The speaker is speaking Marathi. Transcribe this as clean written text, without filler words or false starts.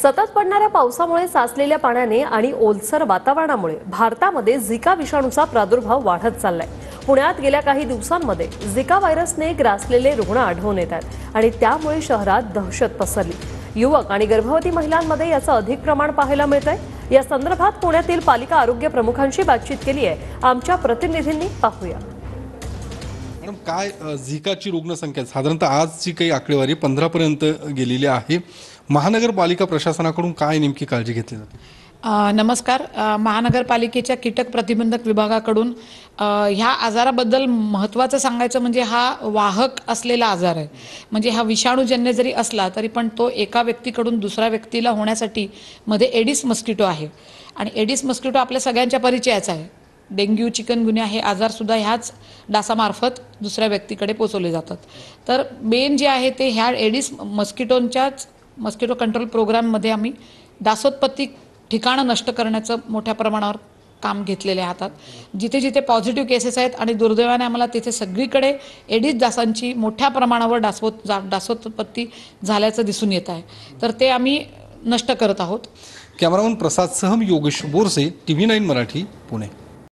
सतत पडणाऱ्या पावसामुळे साचलेल्या पाण्याने आणि ओलसर वातावरणामुळे भारतामध्ये झिका विषाणूचा प्रादुर्भाव वाढत चाललाय। पुण्यात गेल्या काही दिवसांमध्ये झिका व्हायरसने ग्रासलेले रुग्ण आढळून येत आहेत आणि त्यामुळे शहरात दहशत पसरली। युवक आणि गर्भवती महिलांमध्ये याचं अधिक प्रमाण पाहायला मिळतंय। या संदर्भात पुण्यातील पालिका आरोग्य प्रमुखांशी बातचीत केली आहे। आमच्या प्रतिनिधींनी पाहूया। मॅडम, काय झिकाची रुग्णसंख्या साधारणतः आजची काही आकडेवारी 15 पर्यंत गेलेली आहे। महानगरपालिका प्रशासनाकडून काय नेमकी काळजी घेतली जाते? नमस्कार। महानगरपालिकेच्या कीटक प्रतिबंधक विभागाकडून ह्या आजाराबद्दल महत्त्वाचं सांगायचं म्हणजे हा वाहक असलेला आजार आहे। म्हणजे हा विषाणूजन्य जरी असला तरी पण तो एका व्यक्तीकडून दुसऱ्या व्यक्तीला होण्यासाठी मध्ये एडिस मस्किटो आहे आणि एडिस मस्किटो आपल्या सगळ्यांच्या परिचयाचा आहे। डेंग्यू, चिकनगुन्या हे आजारसुद्धा ह्याच डासामार्फत दुसऱ्या व्यक्तीकडे पोचवले जातात। तर मेन जे आहे ते ह्या एडिस मस्किटोंच्याच मस्किटो कंट्रोल प्रोग्राममध्ये आम्ही डासोत्पत्ती ठिकाणं नष्ट करण्याचं मोठ्या प्रमाणावर काम घेतलेले हातात। जिथे जिथे पॉझिटिव्ह केसेस आहेत आणि दुर्दैवाने आम्हाला तिथे सगळीकडे एडिस डासांची मोठ्या प्रमाणावर डासोत्पत्ती झाल्याचं दिसून येत आहे। तर ते आम्ही नष्ट करत आहोत। कॅमेरामन प्रसाद सह योगेश बोरसे, TV9 मराठी, पुणे।